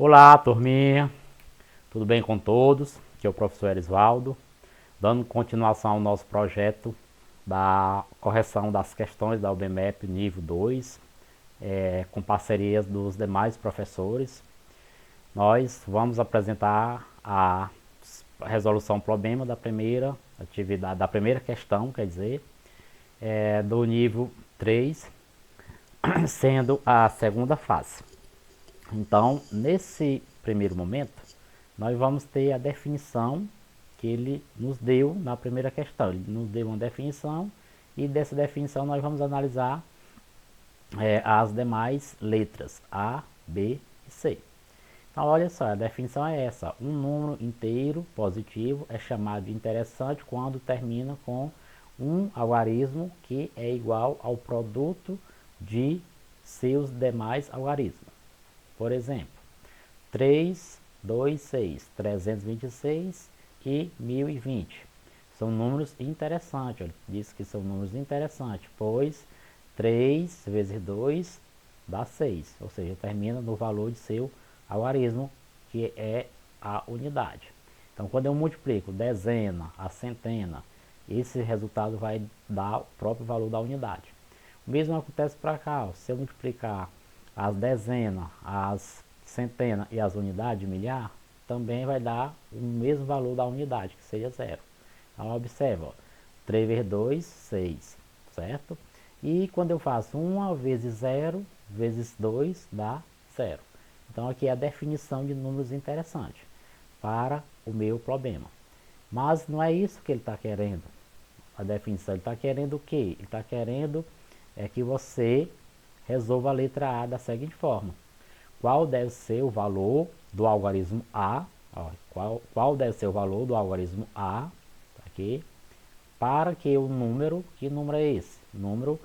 Olá, turminha, tudo bem com todos? Aqui é o professor Erisvaldo, dando continuação ao nosso projeto da correção das questões da UBMEP nível 2, com parcerias dos demais professores. Nós vamos apresentar a resolução problema da primeira atividade, da primeira questão, quer dizer, do nível 3, sendo a segunda fase. Então, nesse primeiro momento, nós vamos ter a definição que ele nos deu na primeira questão. Ele nos deu uma definição e dessa definição nós vamos analisar as demais letras A, B e C. Então, olha só, a definição é essa. Um número inteiro positivo é chamado de interessante quando termina com um algarismo que é igual ao produto de seus demais algarismos. Por exemplo, 3, 2, 6, 326 e 1020. São números interessantes. Ele diz que são números interessantes, pois 3 vezes 2 dá 6, ou seja, termina no valor de seu algarismo, que é a unidade. Então, quando eu multiplico dezena a centena, esse resultado vai dar o próprio valor da unidade. O mesmo acontece para cá. Ó. Se eu multiplicar as dezenas, as centenas e as unidades de milhar, também vai dar o mesmo valor da unidade, que seja zero. Então, observa, ó, 3 vezes 2, 6, certo? E quando eu faço 1 vezes 0, vezes 2, dá 0. Então, aqui é a definição de números interessantes para o meu problema. Mas não é isso que ele está querendo. A definição, ele está querendo o quê? Ele está querendo que você resolva a letra A da seguinte forma. Qual deve ser o valor do algarismo A? Ó, qual deve ser o valor do algarismo A? Aqui, para que o número, que número é esse? Número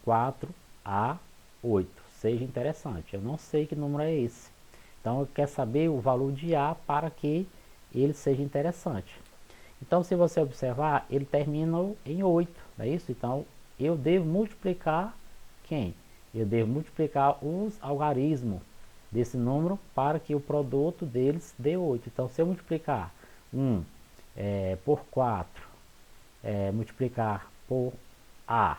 14A8 seja interessante. Eu não sei que número é esse. Então, eu quero saber o valor de A para que ele seja interessante. Então, se você observar, ele termina em 8, não é isso? Então, eu devo multiplicar quem? Eu devo multiplicar os algarismos desse número para que o produto deles dê 8. Então, se eu multiplicar 1 por 4, multiplicar por A,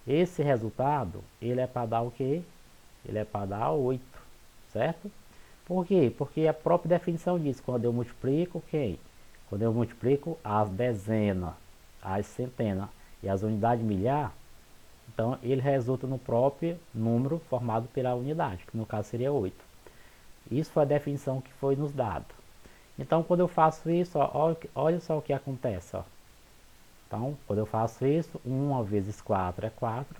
esse resultado, ele é para dar o quê? Ele é para dar 8, certo? Por quê? Porque a própria definição diz, quando eu multiplico quem? Quando eu multiplico as dezenas, as centenas e as unidades milhar, então ele resulta no próprio número formado pela unidade, que no caso seria 8. Isso foi a definição que foi nos dado. Então quando eu faço isso, ó, olha só o que acontece. Ó. Então quando eu faço isso, 1 vezes 4 é 4,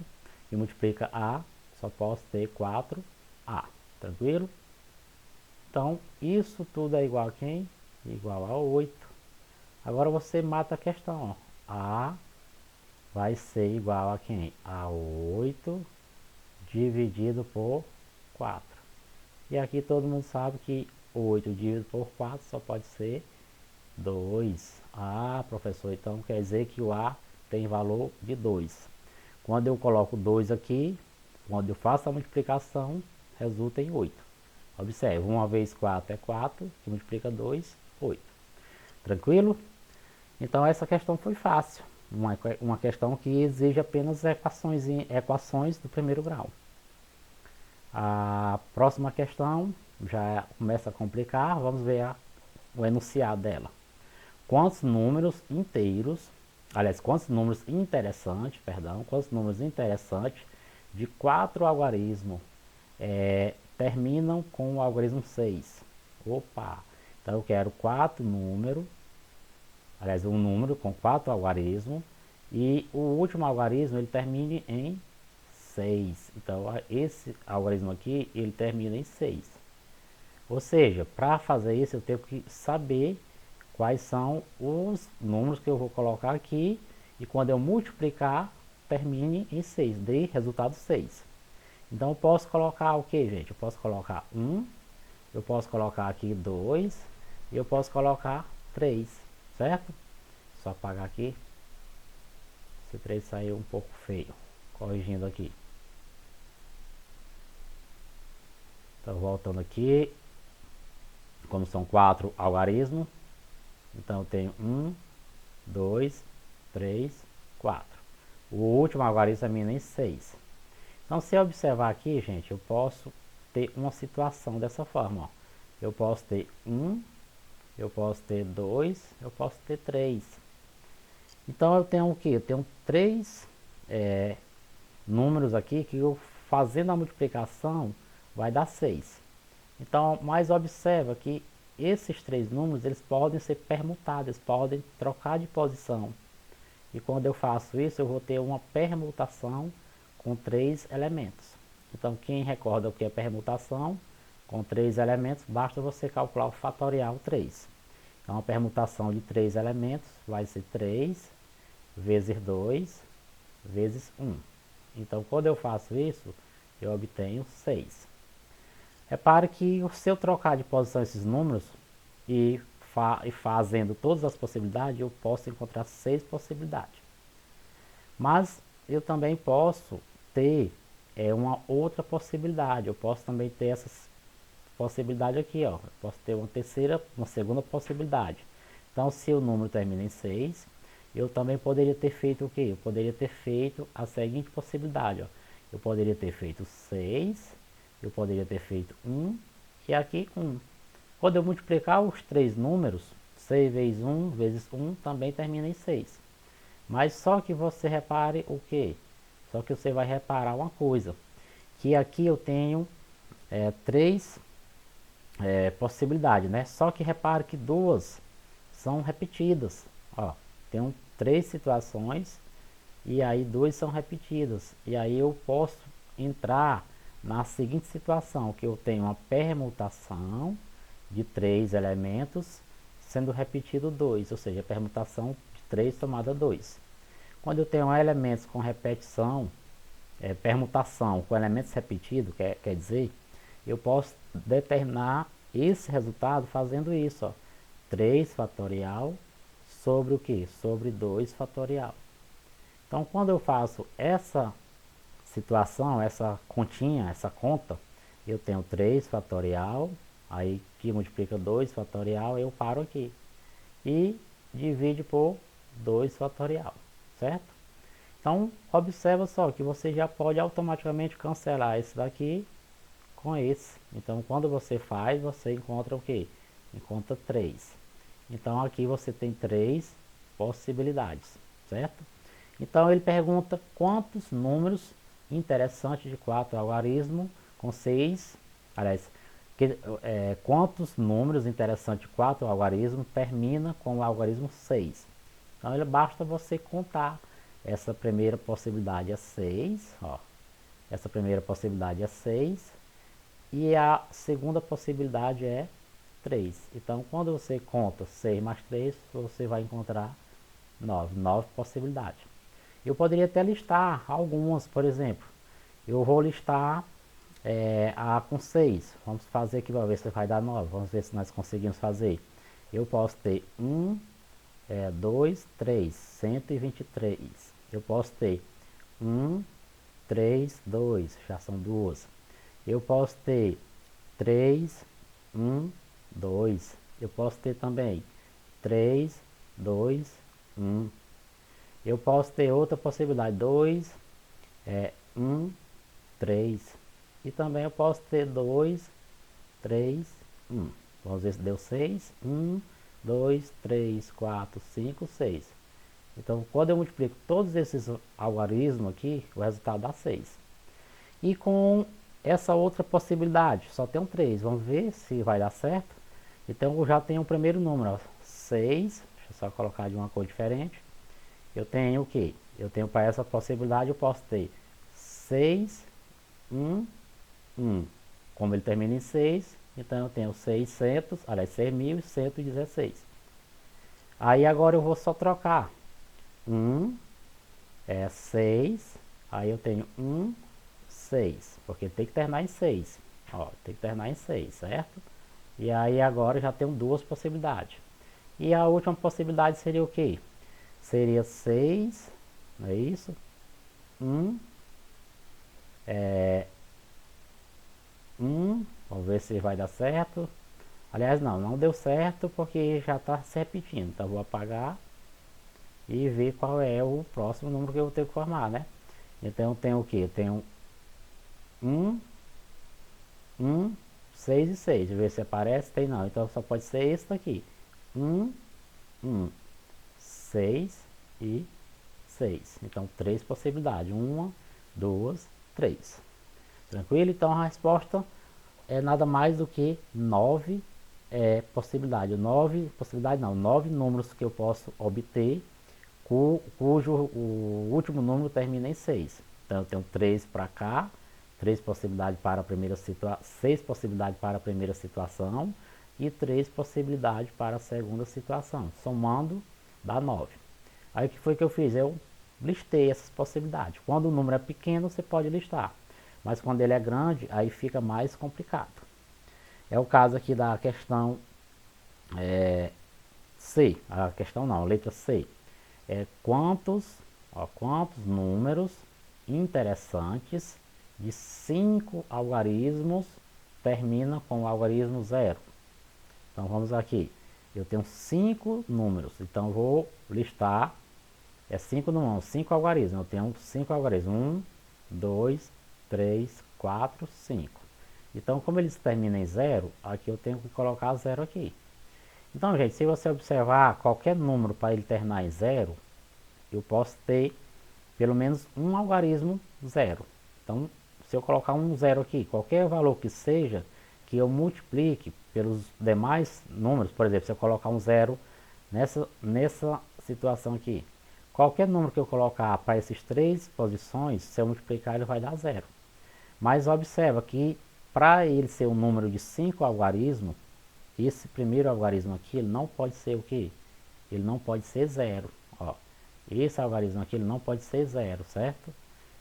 e multiplica A, só posso ter 4A. Tranquilo? Então isso tudo é igual a quem? Igual a 8. Agora você mata a questão. Ó. A vai ser igual a quem? A 8 dividido por 4. E aqui todo mundo sabe que 8 dividido por 4 só pode ser 2. Ah, professor, então quer dizer que o A tem valor de 2. Quando eu coloco 2 aqui, quando eu faço a multiplicação, resulta em 8. Observe, 1 vezes 4 é 4, que multiplica 2, 8. Tranquilo? Então essa questão foi fácil. Uma questão que exige apenas equações do primeiro grau. A próxima questão já começa a complicar. Vamos ver o enunciado dela. Quantos números inteiros, aliás, quantos números interessantes, de 4 algarismos terminam com o algarismo 6? Opa! Então eu quero 4 números, aliás, um número com 4 algarismos, e o último algarismo ele termine em 6. Então, esse algarismo aqui, ele termina em 6. Ou seja, para fazer isso, eu tenho que saber quais são os números que eu vou colocar aqui, e quando eu multiplicar, termine em 6, dê resultado 6. Então, eu posso colocar o que, gente? Eu posso colocar 1, eu posso colocar aqui 2, e eu posso colocar 3, certo? Só apagar aqui. Esse 3 saiu um pouco feio. Corrigindo aqui. Então, voltando aqui, como são 4 algarismos, então eu tenho 1, 2, 3, 4. O último algarismo é em 6. Então, se eu observar aqui, gente, eu posso ter uma situação dessa forma. Ó. Eu posso ter 1, eu posso ter 2, eu posso ter 3. Então, eu tenho o quê? Eu tenho 3 números aqui que eu fazendo a multiplicação vai dar 6. Então, mas observa que esses 3 números eles podem ser permutados, eles podem trocar de posição. E quando eu faço isso, eu vou ter uma permutação com 3 elementos. Então, quem recorda o que é permutação? Com 3 elementos, basta você calcular o fatorial 3. Então, a permutação de 3 elementos vai ser 3 vezes 2 vezes 1. Então, quando eu faço isso, eu obtenho 6. Repare que se eu trocar de posição esses números e fazendo todas as possibilidades, eu posso encontrar 6 possibilidades. Mas eu também posso ter uma outra possibilidade. Eu posso também ter essas possibilidades aqui, ó. Eu posso ter uma segunda possibilidade. Então, se o número termina em 6, eu também poderia ter feito o quê? Eu poderia ter feito a seguinte possibilidade, ó. Eu poderia ter feito 6, eu poderia ter feito 1 e aqui 1. Quando eu multiplicar os 3 números, 6 vezes 1 vezes 1 também termina em 6. Mas só que você repare o quê? Só que você vai reparar uma coisa, que aqui eu tenho 3 possibilidades, né? Só que repare que 2 são repetidas. Ó, tem 3 situações e aí 2 são repetidas. E aí eu posso entrar na seguinte situação, que eu tenho uma permutação de 3 elementos sendo repetido 2, ou seja, a permutação de 3 somada 2. Quando eu tenho elementos com repetição, permutação com elementos repetidos, quer dizer, eu posso determinar esse resultado fazendo isso, ó, 3 fatorial sobre o que? Sobre 2 fatorial. Então, quando eu faço essa situação, essa continha, essa conta, eu tenho 3 fatorial, aí que multiplica 2 fatorial, eu paro aqui. E divide por 2 fatorial, certo? Então, observa só que você já pode automaticamente cancelar esse daqui com esse. Então, quando você faz, você encontra o quê? Encontra 3. Então, aqui você tem 3 possibilidades, certo? Então, ele pergunta quantos números interessantes de 4 algarismo com 6, aliás, quantos números interessantes de 4 algarismo termina com o algarismo 6. Então, basta você contar. Essa primeira possibilidade é 6, ó. Essa primeira possibilidade é 6 e a segunda possibilidade é 3. Então, quando você conta 6 mais 3, você vai encontrar 9 possibilidades. Eu poderia até listar algumas, por exemplo, eu vou listar a com 6. Vamos fazer aqui para ver se vai dar 9. Vamos ver se nós conseguimos fazer. Eu posso ter 1, 2, 3, 123. Eu posso ter 1, 3, 2, já são 2. Eu posso ter 3, 1, 2. Eu posso ter também 3, 2, 1. Eu posso ter outra possibilidade, 2, 1, 3. E também eu posso ter 2, 3, 1. Vamos ver se deu 6. 1, 2, 3, 4, 5, 6. Então, quando eu multiplico todos esses algarismos aqui, o resultado dá 6. E com essa outra possibilidade, só tem 3. Vamos ver se vai dar certo. Então, eu já tenho o primeiro número, ó, 6. Deixa eu só colocar de uma cor diferente. Eu tenho o quê? Eu tenho para essa possibilidade, eu posso ter 6, 1, 1. Como ele termina em 6, então eu tenho 600, aliás, 6.116. Aí agora eu vou só trocar. 1 é 6, aí eu tenho 1, 6, porque tem que terminar em 6. Ó, tem que terminar em 6, certo? E aí agora eu já tenho 2 possibilidades. E a última possibilidade seria o quê? Seria 6, não é isso? 1, Vamos ver se vai dar certo. Aliás, não deu certo porque já está se repetindo. Então vou apagar e ver qual é o próximo número que eu vou ter que formar, né? Então eu tenho o que? Eu tenho 1, 6 e 6. Ver se aparece, tem não. Então só pode ser esse daqui. 1, 6 e 6. Então, três possibilidades. 1, 2, 3. Tranquilo? Então, a resposta é nada mais do que 9 possibilidades. 9 números que eu posso obter, cujo o último número termina em 6. Então, eu tenho 3 para cá, 3 possibilidades para a primeira situação, 6 possibilidades para a primeira situação e 3 possibilidades para a segunda situação. Somando, dá 9. Aí o que foi que eu fiz? Eu listei essas possibilidades. Quando o número é pequeno, você pode listar. Mas quando ele é grande, aí fica mais complicado. É o caso aqui da questão C. A questão não, a letra C. Quantos números interessantes de 5 algarismos terminam com o algarismo 0? Então vamos aqui. Eu tenho 5 números. Então vou listar 5 números, 5 algarismos. Eu tenho 5 algarismos. 1, 2, 3, 4, 5. Então, como eles terminam em 0, aqui eu tenho que colocar 0 aqui. Então, gente, se você observar qualquer número para ele terminar em 0, eu posso ter pelo menos um algarismo 0. Então, se eu colocar um 0 aqui, qualquer valor que seja, que eu multiplique pelos demais números, por exemplo, se eu colocar um 0 nessa situação aqui, qualquer número que eu colocar para essas três posições, se eu multiplicar, ele vai dar 0. Mas observa que para ele ser um número de 5 algarismos, esse primeiro algarismo aqui, ele não pode ser o quê? Ele não pode ser 0. Ó, esse algarismo aqui, ele não pode ser 0, certo?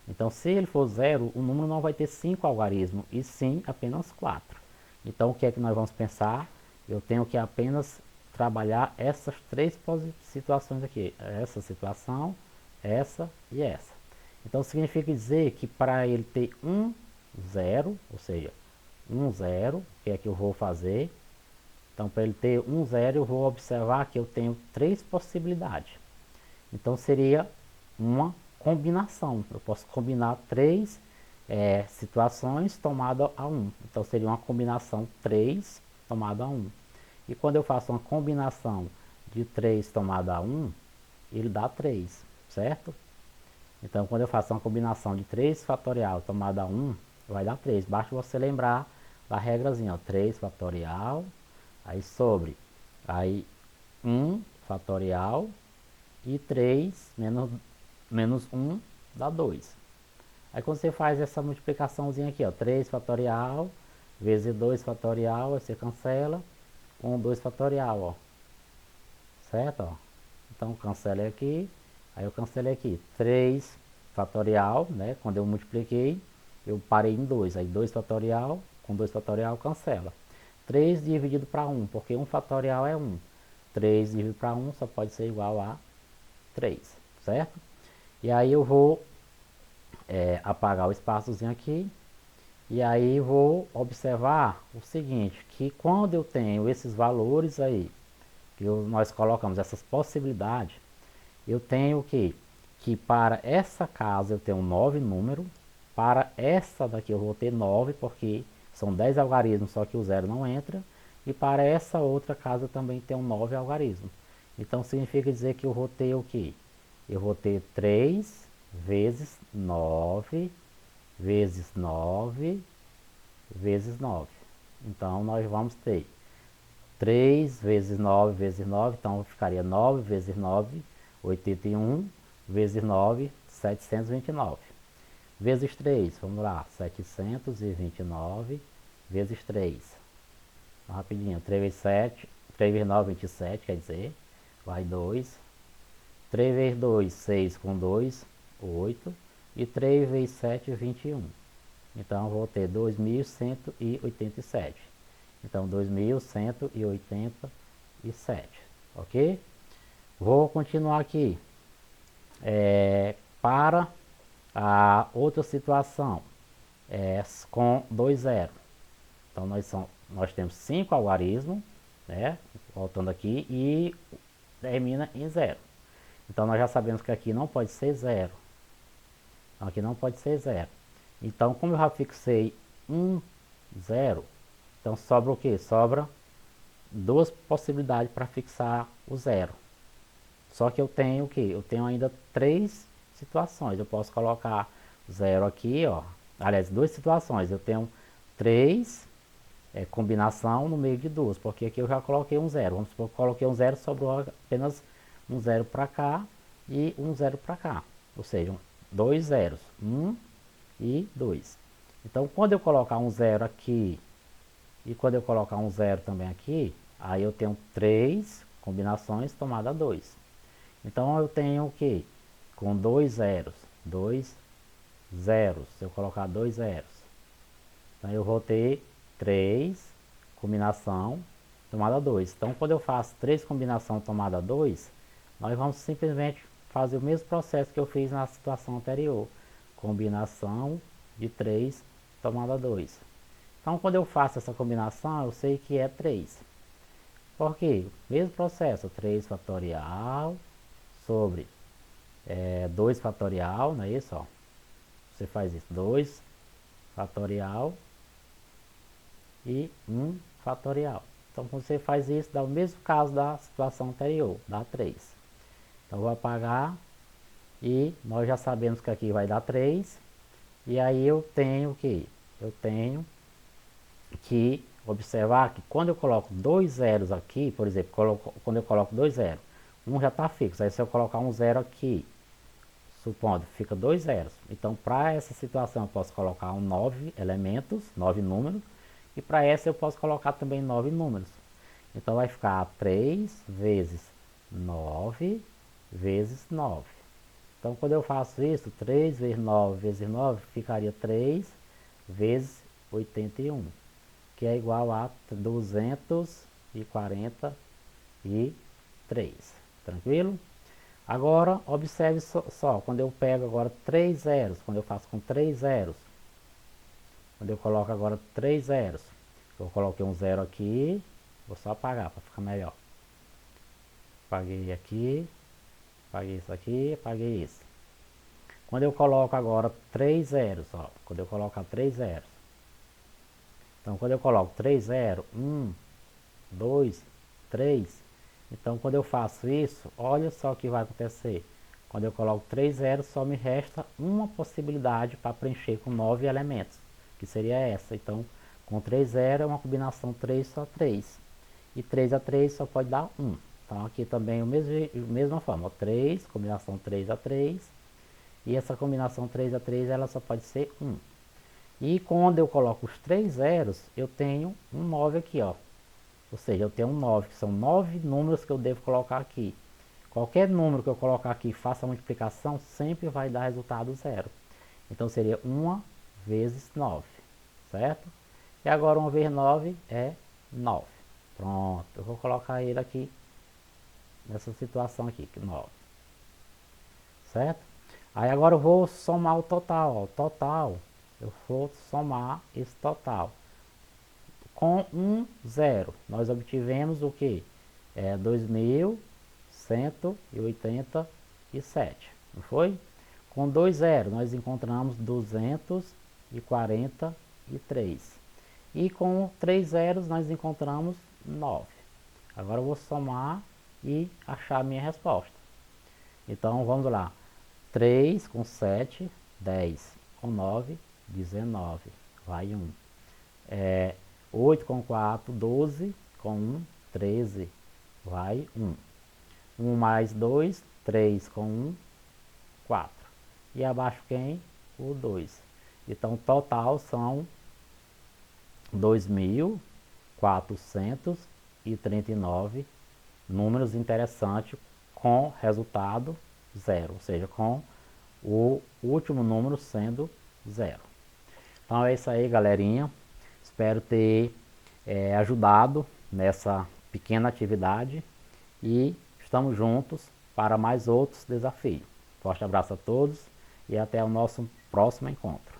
Então, se ele for 0, o número não vai ter 5 algarismos, e sim apenas 4. Então, o que é que nós vamos pensar? Eu tenho que apenas trabalhar essas três situações aqui. Essa situação, essa e essa. Então, significa dizer que para ele ter um 0, ou seja, um 0, o que é que eu vou fazer? Então, para ele ter um 0, eu vou observar que eu tenho três possibilidades. Então, seria uma combinação. Eu posso combinar três situações tomada a 1. Então, seria uma combinação 3 tomada a 1. E quando eu faço uma combinação de 3 tomada a 1, ele dá 3, certo? Então, quando eu faço uma combinação de 3 fatorial tomada a 1, vai dar 3. Basta você lembrar da regrazinha, ó, 3 fatorial, aí sobre, aí 1 fatorial e 3 menos 1 dá 2. Aí quando você faz essa multiplicaçãozinha aqui, ó, 3 fatorial vezes 2 fatorial, aí você cancela com 2 fatorial, ó. Certo? Ó. Então cancelei aqui, aí eu cancelei aqui. 3 fatorial, né? Quando eu multipliquei, eu parei em 2. Aí 2 fatorial, com 2 fatorial cancela. 3 dividido para 1, porque 1 fatorial é 1. 3 dividido para 1 só pode ser igual a 3, certo? E aí eu vou apagar o espaçozinho aqui. E aí vou observar o seguinte, que quando eu tenho esses valores aí, que nós colocamos essas possibilidades, eu tenho que para essa casa eu tenho 9 números, para essa daqui eu vou ter 9, porque são 10 algarismos, só que o 0 não entra, e para essa outra casa eu também tenho 9 algarismos. Então significa dizer que eu vou ter o quê? Eu vou ter 3 vezes 9 vezes 9 vezes 9. Então, nós vamos ter 3 vezes 9 vezes 9, então ficaria 9 vezes 9, 81, vezes 9, 729. Vezes 3, vamos lá, 729 vezes 3. Então, rapidinho, 3 vezes 7, 3 vezes 9, 27, quer dizer, vai 2. 3 vezes 2, 6 com 2, 8. E 3 vezes 7, 21. Então, eu vou ter 2.187. Então, 2.187, ok? Vou continuar aqui. Para a outra situação, com 2 0. Então nós temos 5 algarismos, né? Voltando aqui, e termina em 0. Então nós já sabemos que aqui não pode ser 0. Então, aqui não pode ser 0. Então, como eu já fixei 1, 0, então sobra o que? Sobra duas possibilidades para fixar o 0. Só que eu tenho o que? Eu tenho ainda 3 situações. Eu posso colocar 0 aqui, ó. Aliás, 2 situações. Eu tenho 3 combinação no meio de 2, porque aqui eu já coloquei um 0. Vamos supor que eu coloquei um 0, sobrou apenas um 0 para cá e um 0 para cá. Ou seja, 2 zeros, 1 e 2. Então, quando eu colocar um 0 aqui e quando eu colocar um 0 também aqui, aí eu tenho 3 combinações tomada 2. Então, eu tenho o que? Com 2 zeros, 2 zeros, se eu colocar 2 zeros. Então, eu vou ter 3 combinação tomada 2. Então, quando eu faço 3 combinação tomada 2, nós vamos simplesmente fazer o mesmo processo que eu fiz na situação anterior. Combinação de 3 tomada 2. Então, quando eu faço essa combinação, eu sei que é 3. Por quê? Mesmo processo, 3 fatorial sobre 2 fatorial, não é isso? Ó. Você faz isso, 2 fatorial e 1 fatorial. Então, quando você faz isso, dá o mesmo caso da situação anterior, dá 3. Então, eu vou apagar e nós já sabemos que aqui vai dar 3. E aí eu tenho o que? Eu tenho que observar que quando eu coloco 2 zeros aqui, por exemplo, quando eu coloco 2 zeros, um já está fixo. Aí se eu colocar um 0 aqui, supondo, fica 2 zeros. Então, para essa situação, eu posso colocar 9 elementos, 9 números. E para essa eu posso colocar também 9 números. Então vai ficar 3 vezes 9 vezes 9. Então quando eu faço isso, 3 vezes 9 vezes 9 ficaria 3 vezes 81, que é igual a 243. Tranquilo? Agora observe só, quando eu pego agora 3 zeros, quando eu faço com 3 zeros, quando eu coloco agora 3 zeros, eu coloquei um 0 aqui, vou só apagar para ficar melhor. Apaguei aqui, apaguei isso aqui, apaguei isso. Quando eu coloco agora 3 zeros, ó, quando eu colocar 3 zeros. Então, quando eu coloco 3 zeros, 1, 2, 3. Então, quando eu faço isso, olha só o que vai acontecer. Quando eu coloco 3 zeros, só me resta uma possibilidade para preencher com 9 elementos, que seria essa. Então, com 3 zeros é uma combinação 3 só 3. E 3 a 3 só pode dar 1. Então, aqui também a mesma forma. 3, combinação 3 a 3. E essa combinação 3 a 3, ela só pode ser 1. E quando eu coloco os 3 zeros, eu tenho um 9 aqui, ó. Ou seja, eu tenho um 9, que são 9 números que eu devo colocar aqui. Qualquer número que eu colocar aqui e faça a multiplicação, sempre vai dar resultado 0. Então, seria 1 vezes 9, certo? E agora 1 vezes 9 é 9. Pronto, eu vou colocar ele aqui, nessa situação aqui, 9. Certo? Aí agora eu vou somar o total, ó. Total, eu vou somar esse total. Com um 0, nós obtivemos o que? 2.187, não foi? Com 2 zeros, nós encontramos 243. E com 3 zeros, nós encontramos 9. Agora eu vou somar e achar a minha resposta. Então, vamos lá. 3 com 7, 10. Com 9, 19. Vai 1. 8 com 4, 12. Com 1, 13. Vai 1. 1 mais 2, 3 com 1, 4. E abaixo quem? O 2. Então, total são 2.439 números interessantes com resultado 0, ou seja, com o último número sendo 0. Então é isso aí, galerinha. Espero ter ajudado nessa pequena atividade e estamos juntos para mais outros desafios. Forte abraço a todos e até o nosso próximo encontro.